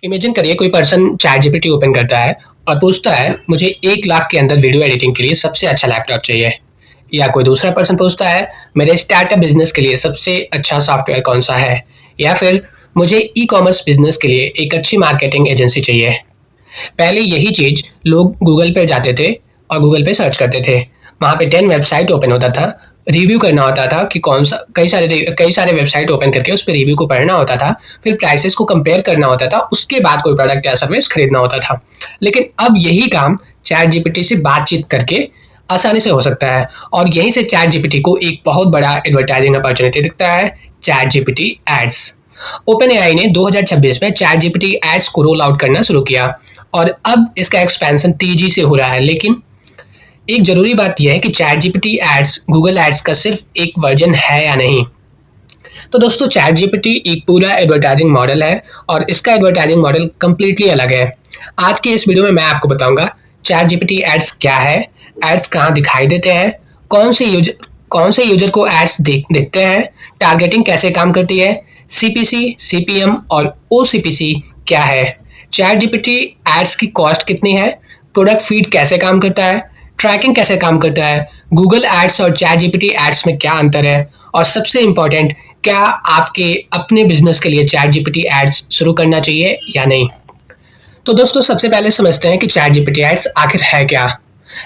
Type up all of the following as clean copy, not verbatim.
Imagine करिए कोई person chat GPT open करता है और पूछता है मुझे 1 लाख के अंदर वीडियो एडिटिंग के लिए सबसे अच्छा लैपटॉप चाहिए। या कोई दूसरा पर्सन पूछता है मेरे स्टार्टअप बिजनेस के लिए सबसे अच्छा सॉफ्टवेयर कौन सा है। या फिर मुझे ई कॉमर्स बिजनेस के लिए एक अच्छी मार्केटिंग एजेंसी चाहिए। पहले यही चीज लोग गूगल पे जाते थे और गूगल पे सर्च करते थे। वहाँ पे 10 वेबसाइट ओपन होता था, रिव्यू करना होता था कि कौन सा कई सारे वेबसाइट ओपन करके उस पर रिव्यू को पढ़ना होता था, फिर प्राइसेस को कंपेयर करना होता था, उसके बाद कोई प्रोडक्ट या सर्विस खरीदना होता था। लेकिन अब यही काम चैट जीपीटी से बातचीत करके आसानी से हो सकता है और यहीं से चैट जीपीटी को एक बहुत बड़ा एडवर्टाइजिंग अपॉर्चुनिटी दिखता है, ChatGPT ads. OpenAI ने 2026 में चैट जीपीटी एड्स को रोल आउट करना शुरू किया और अब इसका एक्सपेंशन तेजी से हो रहा है। लेकिन एक जरूरी बात यह है कि ChatGPT ads Google ads का सिर्फ एक वर्जन है या नहीं। तो दोस्तों, चैट जीपीटी एक पूरा एडवर्टाइजिंग मॉडल है और इसका एडवर्टाइजिंग मॉडल कंप्लीटली अलग है। आज की इस वीडियो में मैं आपको बताऊंगा चैट जीपीटी एड्स क्या है, एड्स कहाँ दिखाई देते हैं, कौन से यूजर को एड्स दिखते हैं, टारगेटिंग कैसे काम करती है, सीपीसी, सीपीएम और ओसीपीसी क्या है, चैट जीपीटी एड्स की कॉस्ट कितनी है, प्रोडक्ट फीड कैसे काम करता है, ट्रैकिंग कैसे काम करता है, गूगल एड्स और चैट जीपीटी एड्स में क्या अंतर है, और सबसे इंपॉर्टेंट, क्या आपके अपने बिजनेस के लिए चैट जीपीटी एड्स शुरू करना चाहिए या नहीं। तो दोस्तों, सबसे पहले समझते हैं कि चैट जीपीटी एड्स आखिर है क्या।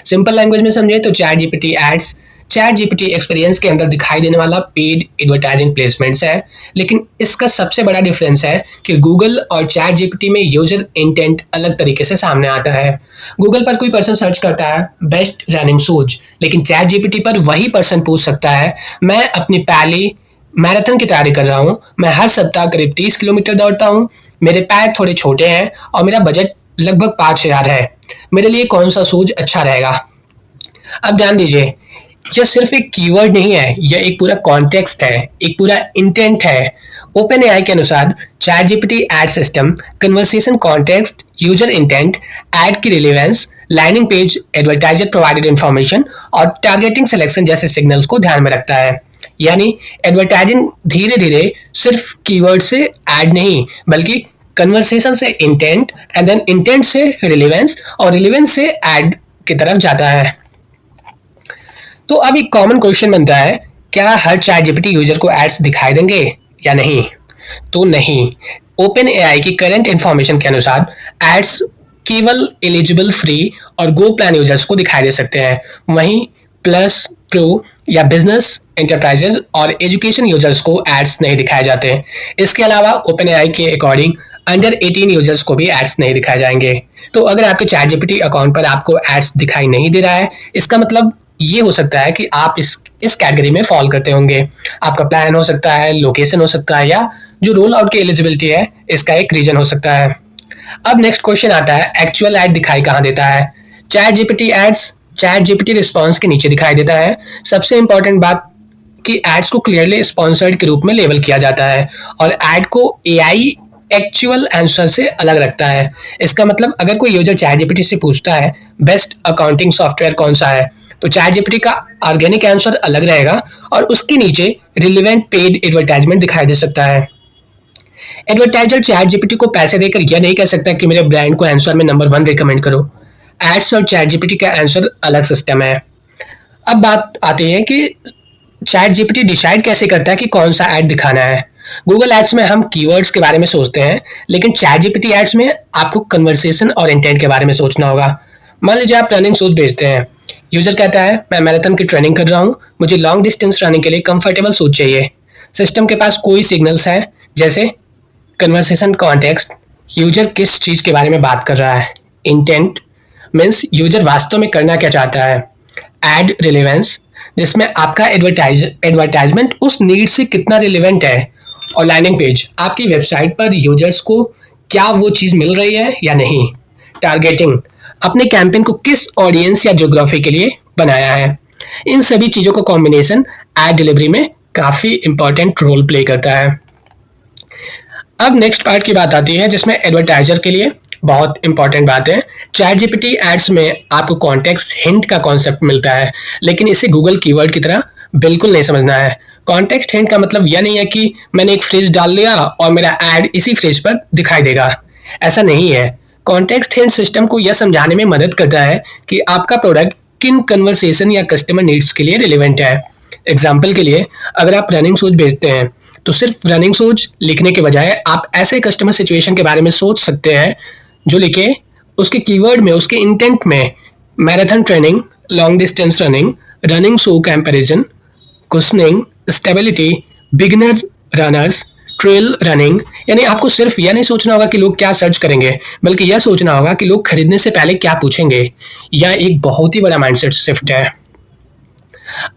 सिंपल लैंग्वेज में समझे तो ChatGPT ads ChatGPT experience के अंदर दिखाई देने वाला पेड एडवर्टाइजिंग प्लेसमेंट्स है। लेकिन इसका सबसे बड़ा डिफरेंस है कि गूगल और चैट जीपीटी में यूजर इंटेंट अलग तरीके से सामने आता है। गूगल पर कोई पर्सन सर्च करता है बेस्ट रनिंग शूज, लेकिन चैट जीपीटी पर वही पर्सन पूछ सकता है मैं अपनी पहली मैराथन की तैयारी कर रहा हूँ, मैं हर सप्ताह करीब 30 किलोमीटर दौड़ता हूँ, मेरे पैर थोड़े छोटे हैं और मेरा बजट लगभग 5,000 है, मेरे लिए कौन सा शूज अच्छा रहेगा। अब ध्यान दीजिए, यह सिर्फ एक कीवर्ड नहीं है, यह एक पूरा कॉन्टेक्स्ट है, एक पूरा इंटेंट है। ओपन एआई के अनुसार ChatGPT ad system conversation context, user intent, ad की relevance, landing page, advertiser provided information और टारगेटिंग सिलेक्शन जैसे सिग्नल्स को ध्यान में रखता है। यानी एडवर्टाइजिंग धीरे धीरे सिर्फ कीवर्ड से एड नहीं, बल्कि कन्वर्सेशन से इंटेंट, एंड देन इंटेंट से रिलेवेंस और रिलेवेंस से एड की तरफ जाता है। तो अब एक कॉमन क्वेश्चन बनता है, क्या हर चैट जीपीटी यूजर को एड्स दिखाई देंगे या नहीं? तो नहीं। ओपन एआई की करंट इंफॉर्मेशन के अनुसार एड्स केवल एलिजिबल फ्री और गो प्लान यूजर्स को दिखाई दे सकते हैं। वहीं प्लस, प्रो या बिजनेस, एंटरप्राइजेस और एजुकेशन यूजर्स को एड्स नहीं दिखाए जाते। इसके अलावा ओपन एआई के अकॉर्डिंग अंडर 18 यूजर्स को भी एड्स नहीं दिखाए जाएंगे। तो अगर आपके चैट जीपीटी अकाउंट पर आपको एड्स दिखाई नहीं दे रहा है, इसका मतलब ये हो सकता है कि आप इस कैटेगरी में फॉल करते होंगे। आपका प्लान हो सकता है, लोकेशन हो सकता है, या जो रोल आउट की एलिजिबिलिटी है इसका एक रीजन हो सकता है। अब नेक्स्ट क्वेश्चन आता है, एक्चुअल एड दिखाई कहाँ देता है? ChatGPT ads ChatGPT response के नीचे दिखाई देता है। सबसे इंपॉर्टेंट बात कि एड्स को क्लियरली स्पॉन्सर्ड के रूप में लेबल किया जाता है और एड को एआई एक्चुअल आंसर से अलग रखता है। इसका मतलब अगर कोई यूजर चैट जीपीटी से पूछता है बेस्ट अकाउंटिंग सॉफ्टवेयर कौन सा है, तो चैट जीपीटी का ऑर्गेनिक आंसर अलग रहेगा और उसके नीचे रिलेवेंट पेड एडवर्टाइजमेंट दिखाई दे सकता है। एडवर्टाइजर चैट जीपीटी को पैसे देकर यह नहीं कह सकता कि मेरे ब्रांड को आंसर में नंबर 1 रिकमेंड करो। एड्स और चैट जीपीटी का आंसर अलग सिस्टम है। अब बात आती है कि चैट जीपीटी डिसाइड कैसे करता है कि कौन सा एड दिखाना है। गूगल एड्स में हम कीवर्ड्स के बारे में सोचते हैं, लेकिन चैट जीपीटी एड्स में आपको कन्वर्सेशन और इंटेंट के बारे में सोचना होगा। मान लीजिए आप रनिंग शूज बेचते हैं। यूजर कहता है मैं मैराथन की ट्रेनिंग कर रहा हूँ, मुझे लॉन्ग डिस्टेंस रनिंग के लिए कंफर्टेबल शूज चाहिए। सिस्टम के पास कोई सिग्नल्स हैं, जैसे कन्वर्सेशन कॉन्टेक्स्ट, यूजर किस चीज़ के बारे में बात कर रहा है, इंटेंट मीन्स यूजर वास्तव में करना क्या चाहता है, एड रिलेवेंस जिसमें आपका एडवर्टाइजमेंट उस नीड से कितना रिलेवेंट है, और लाइनिंग पेज आपकी वेबसाइट पर यूजर्स को क्या वो चीज़ मिल रही है या नहीं, टारगेटिंग अपने कैंपेन को किस ऑडियंस या ज्योग्राफी के लिए बनाया है। इन सभी चीज़ों का कॉम्बिनेशन एड डिलीवरी में काफ़ी इंपॉर्टेंट रोल प्ले करता है। अब नेक्स्ट पार्ट की बात आती है जिसमें एडवर्टाइजर के लिए बहुत इंपॉर्टेंट बात है। चैट जीपीटी एड्स में आपको कॉन्टेक्स्ट हिंट का कॉन्सेप्ट मिलता है, लेकिन इसे गूगल कीवर्ड की तरह बिल्कुल नहीं समझना है। कॉन्टेक्स्ट हिंट का मतलब यह नहीं है कि मैंने एक फ्रेज डाल लिया और मेरा एड इसी फ्रेज पर दिखाई देगा। ऐसा नहीं है। कॉन्टेक्स्ट हिंट सिस्टम को यह समझाने में मदद करता है कि आपका प्रोडक्ट किन कन्वर्सेशन या कस्टमर नीड्स के लिए रिलेवेंट है। एग्जाम्पल के लिए, अगर आप रनिंग शूज बेचते हैं तो सिर्फ रनिंग शूज लिखने के बजाय आप ऐसे कस्टमर सिचुएशन के बारे में सोच सकते हैं जो लिखे उसके कीवर्ड में, उसके इंटेंट में marathon training, long distance running, running shoe comparison, cushioning, stability, beginner runners, trail running. यानी आपको सिर्फ यह नहीं सोचना होगा कि लोग क्या सर्च करेंगे, बल्कि यह सोचना होगा कि लोग खरीदने से पहले क्या पूछेंगे। यह एक बहुत ही बड़ा माइंडसेट शिफ्ट है।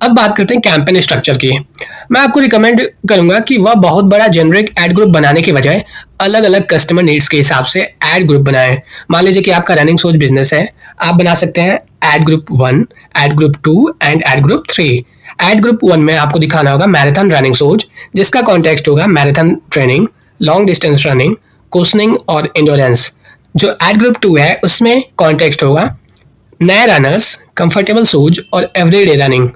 अब बात करते हैं कैंपेन स्ट्रक्चर की। मैं आपको रिकमेंड करूंगा कि वह बहुत बड़ा जेनरिक एड ग्रुप बनाने के बजाय अलग अलग कस्टमर नीड्स के हिसाब से एड ग्रुप बनाएं। मान लीजिए कि आपका रनिंग शूज बिजनेस है, आप बना सकते हैं ad group 1, ad group 2 and ad group 3। Ad group 1 में आपको दिखाना होगा मैराथन रनिंग शूज, जिसका कॉन्टेक्स्ट होगा marathon training, long distance running, cushioning और इंडोरेंस। जो एड ग्रुप 2 है उसमें कॉन्टेक्स्ट होगा नए रनर्स, कंफर्टेबल शूज और एवरीडे रनिंग।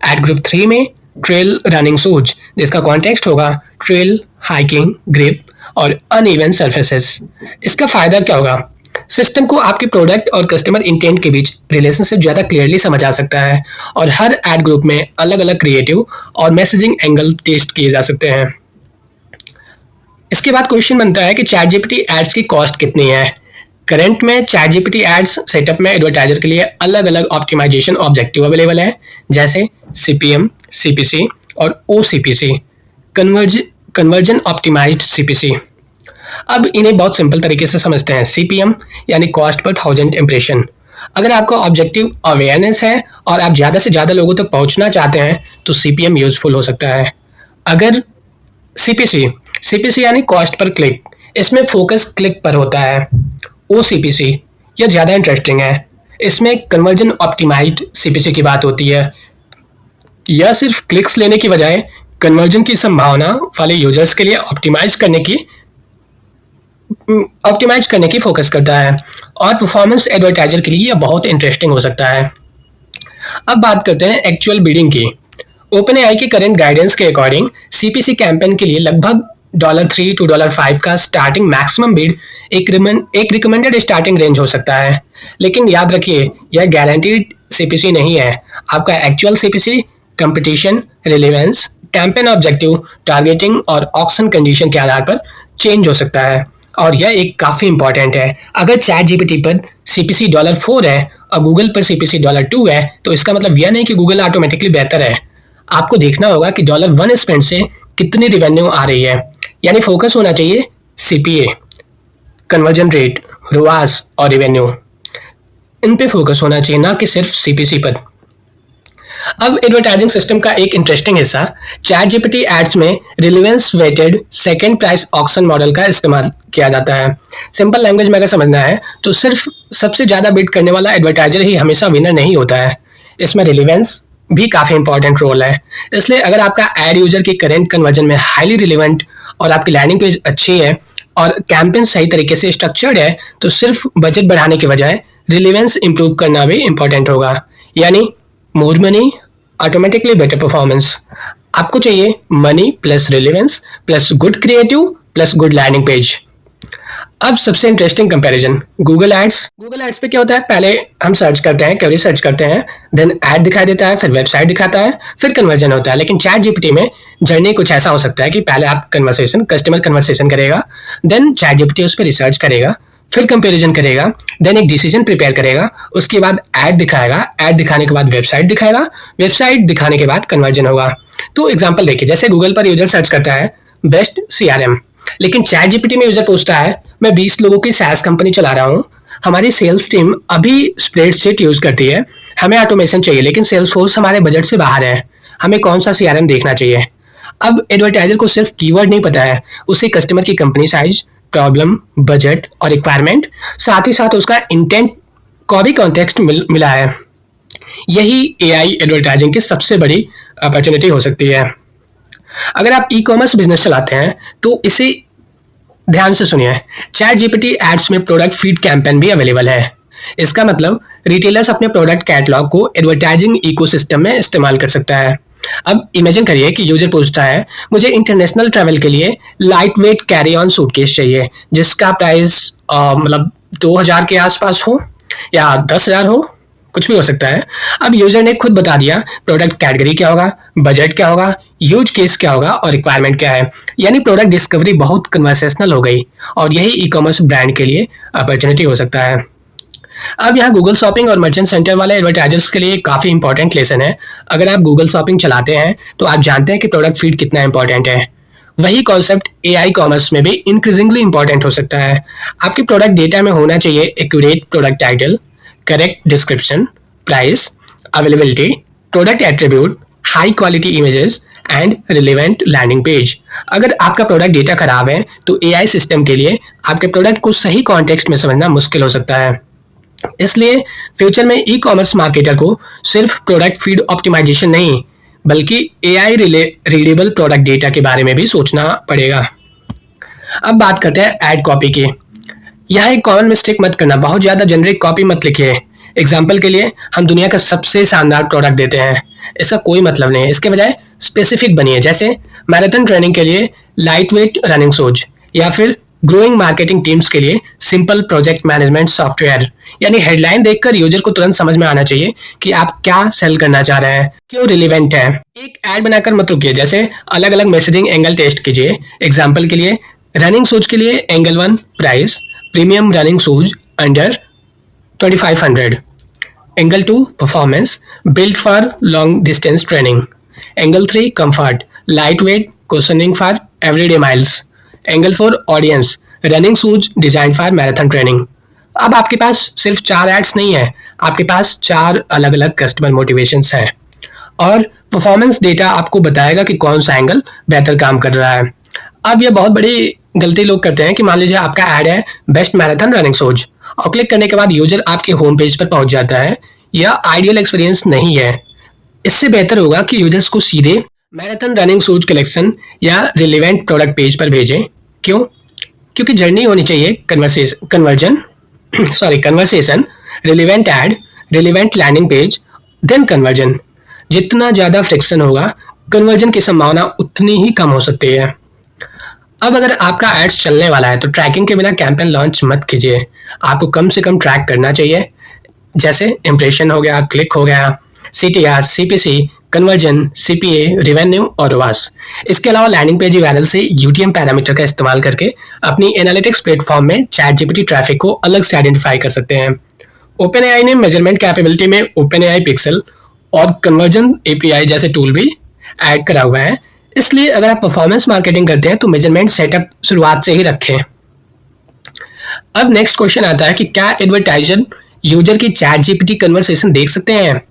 एड ग्रुप 3 में ट्रेल रनिंग शूज, जिसका कॉन्टेक्स्ट होगा ट्रेल, हाइकिंग, ग्रिप और अनइवन सरफेसेस। इसका फायदा क्या होगा? सिस्टम को आपके प्रोडक्ट और कस्टमर इंटेंट के बीच रिलेशनशिप ज़्यादा क्लियरली समझ आ सकता है और हर एड ग्रुप में अलग अलग क्रिएटिव और मैसेजिंग एंगल टेस्ट किए जा सकते हैं। इसके बाद क्वेश्चन बनता है कि चैट जीपीटी एड्स की कॉस्ट कितनी है। करंट में चैट जीपीटी एड्स सेटअप में एडवर्टाइजर के लिए अलग अलग ऑप्टिमाइजेशन ऑब्जेक्टिव अवेलेबल है, जैसे CPM, CPC और OCPC, कन्वर्जन ऑप्टिमाइज्ड CPC। अब इन्हें बहुत सिंपल तरीके से समझते हैं। CPM यानी कॉस्ट पर 1000 इंप्रेशन। अगर आपका ऑब्जेक्टिव अवेयरनेस है और आप ज़्यादा से ज़्यादा लोगों तक पहुंचना चाहते हैं तो CPM यूजफुल हो सकता है। अगर CPC यानी कॉस्ट पर क्लिक, इसमें फोकस क्लिक पर होता है। OCPC यह ज़्यादा इंटरेस्टिंग है, इसमें कन्वर्जन ऑप्टिमाइज्ड CPC की बात होती है। यह सिर्फ क्लिक्स लेने की बजाय कन्वर्जन की संभावना वाले यूजर्स के लिए ऑप्टिमाइज करने की फोकस करता है और परफॉर्मेंस एडवर्टाइजर के लिए यह बहुत इंटरेस्टिंग हो सकता है। अब बात करते हैं एक्चुअल बिडिंग की। OpenAI के करंट गाइडेंस के अकॉर्डिंग CPC कैंपेन के लिए लगभग $3 to $5 का स्टार्टिंग मैक्सिमम बिड एक रिकमेंडेड स्टार्टिंग रेंज हो सकता है। लेकिन याद रखिए, यह गारंटीड CPC नहीं है। आपका actual CPC competition, relevance, campaign objective, targeting और ऑक्शन कंडीशन के आधार पर चेंज हो सकता है और यह एक काफ़ी इंपॉर्टेंट है। अगर चैट जीपीटी पर CPC $4 है और गूगल पर CPC $2 है तो इसका मतलब यह नहीं कि गूगल ऑटोमेटिकली बेहतर है। आपको देखना होगा कि $1 स्पेंड से कितनी रिवेन्यू आ रही है। यानी फोकस होना चाहिए CPA, कन्वर्जन रेट, ROAS और रिवेन्यू, इन पे फोकस होना चाहिए, ना कि सिर्फ CPC पर। अब एडवर्टाइजिंग सिस्टम का एक इंटरेस्टिंग हिस्सा, चैट जीपीटी एड्स में relevance weighted second price auction model का इस्तेमाल किया जाता है। सिंपल लैंग्वेज में अगर समझना है तो सिर्फ सबसे ज़्यादा बिड करने वाला एडवर्टाइजर ही हमेशा विनर नहीं होता है। इसमें रिलेवेंस भी काफ़ी इंपॉर्टेंट रोल है। इसलिए अगर आपका एड यूजर की करेंट कन्वर्जन में हाईली रिलेवेंट और आपकी लैंडिंग पेज अच्छी है और कैंपेन सही तरीके से स्ट्रक्चर्ड है तो सिर्फ बजट बढ़ाने के बजाय रिलेवेंस इंप्रूव करना भी इंपॉर्टेंट होगा। यानी more money automatically better performance. आपको चाहिए money plus relevance plus good creative plus good landing page. अब सबसे इंटरेस्टिंग कंपैरिजन, गूगल एड्स पे क्या होता है, पहले हम सर्च करते हैं, क्वेरी सर्च करते हैं, देन ऐड दिखाई देता है, फिर वेबसाइट दिखाता है, फिर कन्वर्जन होता है। लेकिन चैट जीपीटी में जर्नी कुछ ऐसा हो सकता है कि पहले आप कस्टमर कन्वर्सेशन करेगा, देन चैट जीपीटी उस पर रिसर्च करेगा, फिर कंपैरिजन करेगा, देन एक डिसीजन प्रिपेयर करेगा, उसके बाद ऐड दिखाएगा, ऐड दिखाने के बाद वेबसाइट दिखाएगा, वेबसाइट दिखाने के बाद कन्वर्जन होगा। तो एग्जांपल देखिए, जैसे गूगल पर यूजर सर्च करता है बेस्ट CRM, लेकिन चैट जीपीटी में यूजर पूछता है मैं 20 लोगों की SaaS कंपनी चला रहा हूँ, हमारी सेल्स टीम अभी स्प्रेडशीट यूज करती है, हमें ऑटोमेशन चाहिए लेकिन सेल्सफोर्स हमारे बजट से बाहर है, हमें कौन सा CRM देखना चाहिए। अब एडवर्टाइजर को सिर्फ कीवर्ड नहीं पता है, उसे कस्टमर की कंपनी साइज, प्रॉब्लम, बजट और रिक्वायरमेंट, साथ ही साथ उसका इंटेंट का भी कॉन्टेक्स्ट मिला है। यही AI एडवर्टाइजिंग की सबसे बड़ी अपॉर्चुनिटी हो सकती है। अगर आप ई-कॉमर्स बिजनेस चलाते हैं तो इसे ध्यान से सुनिए, चैट जीपीटी एड्स में प्रोडक्ट फीड कैंपेन भी अवेलेबल है। इसका मतलब रिटेलर्स अपने प्रोडक्ट कैटलॉग को एडवर्टाइजिंग इकोसिस्टम में इस्तेमाल कर सकता है। अब इमेजिन करिए कि यूजर पूछता है मुझे इंटरनेशनल ट्रैवल के लिए light weight carry on suitcase चाहिए जिसका प्राइस मतलब 2000 के आसपास हो या 10,000 हो, कुछ भी हो सकता है। अब यूजर ने खुद बता दिया प्रोडक्ट कैटेगरी क्या होगा, बजट क्या होगा, यूज केस क्या होगा और रिक्वायरमेंट क्या है। यानी प्रोडक्ट डिस्कवरी बहुत कन्वर्सेशनल हो गई और यही ई कॉमर्स ब्रांड के लिए अपॉर्चुनिटी हो सकता है। अब यहाँ गूगल शॉपिंग और मर्चेंट सेंटर वाले एडवर्टाइजर्स के लिए काफ़ी इंपॉर्टेंट लेसन है। अगर आप गूगल शॉपिंग चलाते हैं तो आप जानते हैं कि प्रोडक्ट फीड कितना इंपॉर्टेंट है। वही कॉन्सेप्ट एआई कॉमर्स में भी इंक्रीजिंगली इंपॉर्टेंट हो सकता है। आपके प्रोडक्ट डेटा में होना चाहिए accurate product title, correct description, price, availability, product attribute, high quality images and relevant landing page. अगर आपका प्रोडक्ट डेटा खराब है तो एआई सिस्टम के लिए आपके प्रोडक्ट को सही कॉन्टेक्स्ट में समझना मुश्किल हो सकता है। इसलिए फ्यूचर में ई कॉमर्स मार्केटर को सिर्फ प्रोडक्ट फीड ऑप्टिमाइजेशन नहीं बल्कि एआई रीडेबल प्रोडक्ट डेटा के बारे में भी सोचना पड़ेगा। अब बात करते हैं ऐड कॉपी की। यहाँ एक कॉमन मिस्टेक मत करना, बहुत ज़्यादा जेनरिक कॉपी मत लिखिए। एग्जाम्पल के लिए हम दुनिया का सबसे शानदार प्रोडक्ट देते हैं, इसका कोई मतलब नहीं है। इसके बजाय स्पेसिफिक बनिए, जैसे मैराथन ट्रेनिंग के लिए लाइट वेट रनिंग शूज या फिर ग्रोइंग मार्केटिंग टीम्स के लिए सिंपल प्रोजेक्ट मैनेजमेंट सॉफ्टवेयर। यानी हेडलाइन देखकर यूजर को तुरंत समझ में आना चाहिए कि आप क्या सेल करना चाह रहे हैं, क्यों रिलेवेंट है। एक ऐड बनाकर मत रुकिए, जैसे अलग अलग मैसेजिंग एंगल टेस्ट कीजिए। एग्जाम्पल के लिए रनिंग शूज के लिए angle 1 price, premium running shoes under 2500, angle 2 performance, build for long distance training, angle 3 comfort, light weight cushioning for everyday miles, angle 4 audience, running shoes design for marathon training. अब आपके पास सिर्फ 4 ads नहीं है, आपके पास 4 अलग अलग कस्टमर मोटिवेशंस हैं और परफॉर्मेंस डेटा आपको बताएगा कि कौन सा एंगल बेहतर काम कर रहा है। अब ये बहुत बड़ी गलती लोग करते हैं कि मान लीजिए आपका ऐड है बेस्ट मैराथन रनिंग शूज और क्लिक करने के बाद यूजर आपके होम पेज पर पहुंच जाता है। यह आइडियल एक्सपीरियंस नहीं है। इससे बेहतर होगा कि यूजर्स को सीधे मैराथन रनिंग शूज कलेक्शन या रिलेवेंट प्रोडक्ट पेज पर भेजें। क्यों? क्योंकि जर्नी होनी चाहिए conversation, relevant ad, relevant landing page, then conversion. जितना ज़्यादा फ्रिक्शन होगा कन्वर्जन की संभावना उतनी ही कम हो सकती है। अब अगर आपका एड्स चलने वाला है तो ट्रैकिंग के बिना कैंपेन लॉन्च मत कीजिए। आपको कम से कम ट्रैक करना चाहिए, जैसे इम्प्रेशन हो गया, क्लिक हो गया, CTR, CPC, conversion, CPA, revenue और ROAS। इसके अलावा लैंडिंग पेज यूआरएल से UTM पैरामीटर का इस्तेमाल करके अपनी एनालिटिक्स प्लेटफॉर्म में ChatGPT ट्रैफिक को अलग से आइडेंटिफाई कर सकते हैं। OpenAI ने मेजरमेंट कैपेबिलिटी में OpenAI पिक्सल और कन्वर्जन API जैसे टूल भी ऐड करा हुआ है। इसलिए अगर आप परफॉर्मेंस मार्केटिंग करते हैं तो मेजरमेंट सेटअप शुरुआत से ही रखें। अब नेक्स्ट क्वेश्चन आता है कि क्या एडवर्टाइजर यूजर की ChatGPT कन्वर्सेशन देख सकते हैं?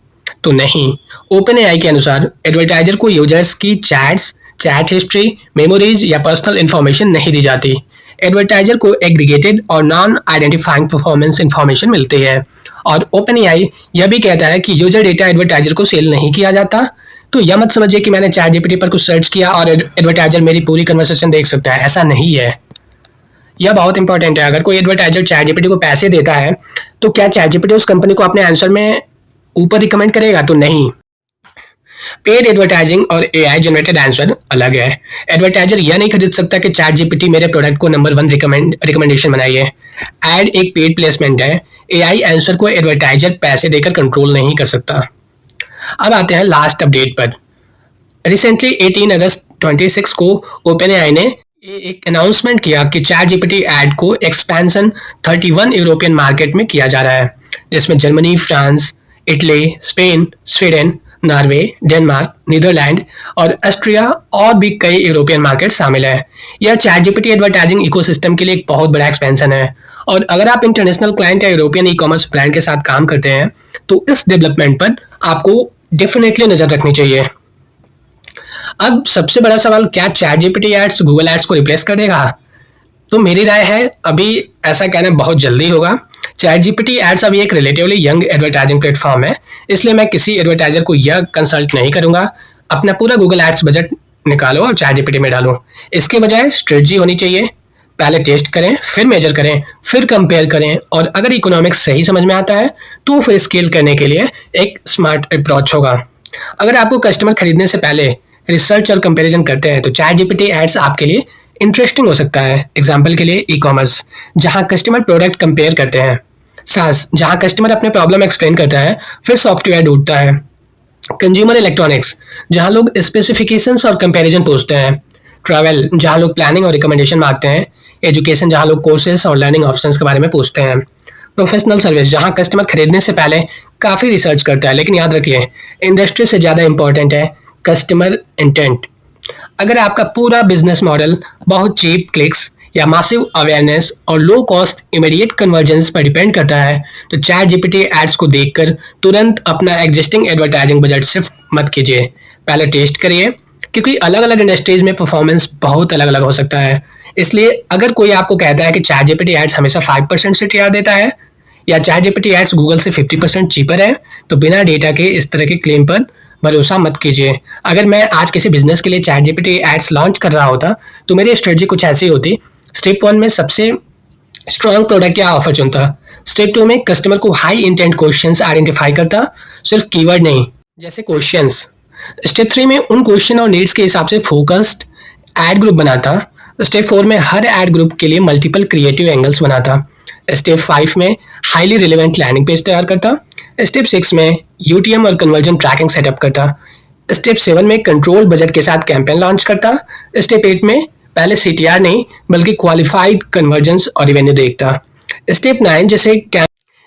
तो नहीं। OpenAI के अनुसार एडवर्टाइजर को यूजर्स की चैट्स, चैट हिस्ट्री, मेमोरीज या पर्सनल इंफॉर्मेशन नहीं दी जाती। एडवर्टाइजर को एग्रीगेटेड और नॉन आइडेंटिफाइंग परफॉर्मेंस इंफॉर्मेशन मिलती है और OpenAI यह भी कहता है कि यूजर डेटा एडवर्टाइजर को सेल नहीं किया जाता। तो यह मत समझिए कि मैंने ChatGPT पर कुछ सर्च किया और एडवर्टाइजर मेरी पूरी कन्वर्सेशन देख सकता है, ऐसा नहीं है। यह बहुत इंपॉर्टेंट है। अगर कोई एडवर्टाइजर ChatGPT को पैसे देता है तो क्या ChatGPT उस कंपनी को अपने आंसर में ऊपर रिकमेंड करेगा? तो नहीं। पेड एडवर्टाइजिंग और AI जनरेटेड आंसर अलग है। एडवर्टाइजर यह नहीं खरीद सकता कि ChatGPT मेरे प्रोडक्ट को नंबर 1 रिकमेंडेशन बनाइए। एड एक पेड प्लेसमेंट है। AI आंसर को एडवर्टाइजर पैसे देकर कंट्रोल नहीं कर सकता। अब आते हैं लास्ट अपडेट पर। रिसेंटली 18 अगस्त 26 को OpenAI ने एक अनाउंसमेंट किया कि ChatGPT ऐड को एक्सपेंशन 31 यूरोपियन मार्केट में किया जा रहा है, जिसमें Germany, France, Italy, Spain, Sweden, Norway, Denmark, Netherland और ऑस्ट्रिया और भी कई यूरोपियन मार्केट शामिल है। यह ChatGPT एडवर्टाइजिंग इकोसिस्टम के लिए एक बहुत बड़ा एक्सपेंशन है और अगर आप इंटरनेशनल क्लाइंट या यूरोपियन ई कॉमर्स ब्रांड के साथ काम करते हैं तो इस डेवलपमेंट पर आपको डेफिनेटली नजर रखनी चाहिए। अब सबसे बड़ा सवाल, क्या ChatGPT एड्स गूगल एड्स को रिप्लेस कर देगा? तो मेरी राय है अभी ऐसा कहना बहुत जल्दी होगा। ChatGPT एड्स अभी एक रिलेटिवली यंग एडवर्टाइजिंग प्लेटफॉर्म है, इसलिए मैं किसी एडवर्टाइजर को यह कंसल्ट नहीं करूंगा अपना पूरा गूगल एड्स बजट निकालो और ChatGPT में डालो। इसके बजाय स्ट्रेटजी होनी चाहिए। पहले टेस्ट करें, फिर मेजर करें, फिर कंपेयर करें और अगर इकोनॉमिक्स सही समझ में आता है तो फिर स्केल करने के लिए एक स्मार्ट अप्रोच होगा। अगर आपको कस्टमर खरीदने से पहले रिसर्च और कंपैरिजन करते हैं तो चैट जीपीटी एड्स आपके लिए इंटरेस्टिंग हो सकता है। एग्जाम्पल के लिए ई कॉमर्स, जहाँ कस्टमर प्रोडक्ट कंपेयर करते हैं। सास, जहाँ कस्टमर अपने प्रॉब्लम एक्सप्लेन करता है फिर सॉफ्टवेयर ढूंढता है। कंज्यूमर इलेक्ट्रॉनिक्स, जहाँ लोग स्पेसिफिकेशंस और कंपैरिजन पूछते हैं। ट्रैवल, जहाँ लोग प्लानिंग और रिकमेंडेशन मांगते हैं। एजुकेशन, जहाँ लोग कोर्सेज और लर्निंग ऑप्शंस के बारे में पूछते हैं। प्रोफेशनल सर्विस, जहाँ कस्टमर खरीदने से पहले काफ़ी रिसर्च करता है। लेकिन याद रखिए, इंडस्ट्री से ज़्यादा इंपॉर्टेंट है कस्टमर इंटेंट। अगर आपका पूरा बिजनेस मॉडल बहुत चीप क्लिक्स या मासिव अवेयरनेस और लो कॉस्ट इमीडिएट कन्वर्जेंस पर डिपेंड करता है तो चैट जीपीटी एड्स को देखकर तुरंत अपना एग्जिस्टिंग एडवर्टाइजिंग बजट शिफ्ट मत कीजिए। पहले टेस्ट करिए, क्योंकि अलग अलग इंडस्ट्रीज में परफॉर्मेंस बहुत अलग अलग हो सकता है। इसलिए अगर कोई आपको कहता है कि चैट जीपीटी एड्स हमेशा 5% से टीआर देता है या चैट जीपीटी एड्स गूगल से 50% चीपर है, तो बिना डेटा के इस तरह के क्लेम पर भरोसा मत कीजिए। अगर मैं आज किसी बिजनेस के लिए चैट जीपीटी एड्स लॉन्च कर रहा होता तो मेरी स्ट्रेटजी कुछ ऐसी होती। स्टेप 1 में सबसे स्ट्रॉन्ग प्रोडक्ट या ऑफर चुनता। स्टेप 2 में कस्टमर को हाई इंटेंट क्वेश्चंस आइडेंटिफाई करता, सिर्फ कीवर्ड नहीं, जैसे क्वेश्चंस। स्टेप 3 में उन क्वेश्चन और नीड्स के हिसाब से फोकस्ड एड ग्रुप बनाता। स्टेप 4 में हर एड ग्रुप के लिए मल्टीपल क्रिएटिव एंगल्स बनाता। स्टेप 5 में हाईली रिलेवेंट लैंडिंग पेज तैयार करता। स्टेप 6 में यूटीएम और कन्वर्जन ट्रैकिंग सेटअप करता। स्टेप 7 में कंट्रोल बजट के साथ कैंपेन लॉन्च करता। स्टेप 8 में पहले सीटीआर नहीं बल्कि क्वालिफाइड कन्वर्जेंस और रेवेन्यू देखता। स्टेप 9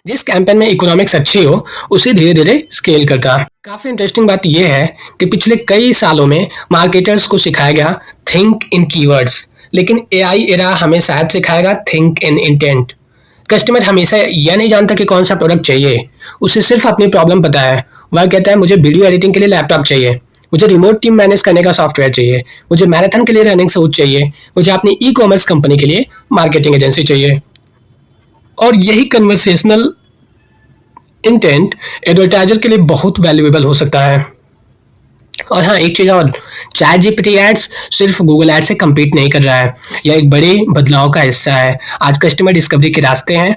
जिस कैंपेन में इकोनॉमिक्स अच्छी हो उसे धीरे धीरे स्केल करता। काफी इंटरेस्टिंग बात यह है कि पिछले कई सालों में मार्केटर्स को सिखाया गया थिंक इन कीवर्ड्स, लेकिन एआई एरा हमें शायद सिखाएगा थिंक इन इंटेंट। कस्टमर हमेशा यह नहीं जानता कि कौन सा प्रोडक्ट चाहिए, उसे सिर्फ अपनी प्रॉब्लम पता है। वह कहता है मुझे वीडियो एडिटिंग के लिए लैपटॉप चाहिए, मुझे रिमोट टीम मैनेज करने का सॉफ्टवेयर चाहिए, मुझे मैराथन के लिए रनिंग सूट चाहिए, मुझे अपनी ई कॉमर्स कंपनी के लिए मार्केटिंग एजेंसी चाहिए। और यही कन्वर्सेशनल इंटेंट एडवर्टाइजर के लिए बहुत वैल्यूएबल हो सकता है। और हाँ, एक चीज़ और, चैट जीपीटी एड्स सिर्फ गूगल एड से कम्पीट नहीं कर रहा है, यह एक बड़े बदलाव का हिस्सा है। आज कस्टमर डिस्कवरी के रास्ते हैं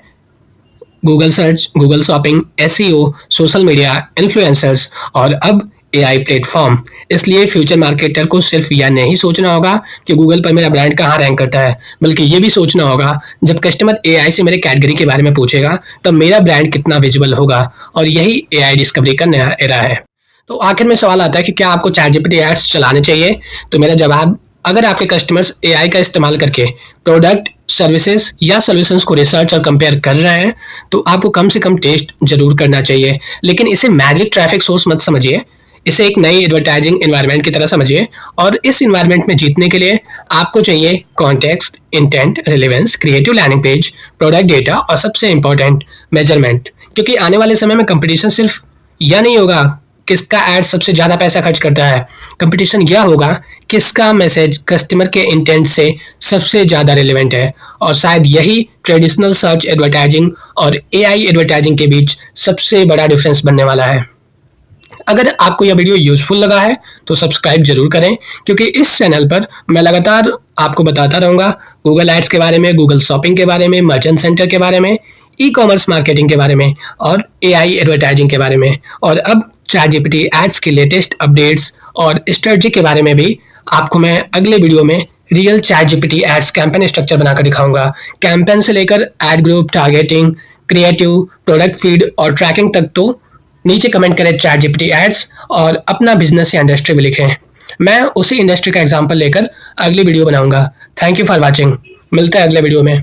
Google search, Google shopping, SEO, social media, influencers और अब एआई प्लेटफॉर्म। इसलिए फ्यूचर मार्केटर को सिर्फ यह नहीं सोचना होगा कि गूगल पर मेरा ब्रांड कहाँ रैंक करता है, बल्कि ये भी सोचना होगा जब कस्टमर एआई से मेरे कैटेगरी के बारे में पूछेगा तब मेरा ब्रांड कितना विजिबल होगा। और यही एआई डिस्कवरी का नया एरा है। तो आखिर में सवाल आता है कि क्या आपको चैट जीपीटी एड्स चलाने चाहिए? तो मेरा जवाब, अगर आपके कस्टमर्स एआई का इस्तेमाल करके प्रोडक्ट, सर्विसेज या सॉल्यूशंस को रिसर्च और कंपेयर कर रहे हैं तो आपको कम से कम टेस्ट जरूर करना चाहिए। लेकिन इसे मैजिक ट्रैफिक सोर्स मत समझिए, इसे एक नई एडवर्टाइजिंग एनवायरनमेंट की तरह समझिए। और इस एनवायरनमेंट में जीतने के लिए आपको चाहिए context, intent, relevance, creative landing page, product data और सबसे इंपॉर्टेंट मेजरमेंट। क्योंकि आने वाले समय में कंपटीशन सिर्फ यह नहीं होगा किसका एड सबसे ज्यादा पैसा खर्च करता है, कंपटीशन यह होगा किसका मैसेज कस्टमर के इंटेंट से सबसे ज्यादा रिलेवेंट है। और शायद यही ट्रेडिशनल सर्च एडवर्टाइजिंग और एआई एडवर्टाइजिंग के बीच सबसे बड़ा डिफरेंस बनने वाला है। अगर आपको यह वीडियो यूजफुल लगा है तो सब्सक्राइब जरूर करें, क्योंकि इस चैनल पर मैं लगातार आपको बताता रहूंगा गूगल एड्स के बारे में, गूगल शॉपिंग के बारे में, मर्चेंट सेंटर के बारे में, ई कॉमर्स मार्केटिंग के बारे में और एआई एडवर्टाइजिंग के बारे में। और अब चैट जीपीटी एड्स के लेटेस्ट अपडेट्स और स्ट्रेटजी के बारे में भी आपको मैं अगले वीडियो में real ChatGPT ads campaign structure बनाकर दिखाऊंगा। कैंपेन से लेकर ad group, targeting, creative, product feed और ट्रैकिंग तक। तो नीचे कमेंट करें चैट जीपीटी एड्स और अपना बिजनेस या इंडस्ट्री भी लिखें। मैं उसी इंडस्ट्री का एग्जांपल लेकर अगली वीडियो बनाऊंगा। Thank you for watching. मिलते हैं अगले वीडियो में।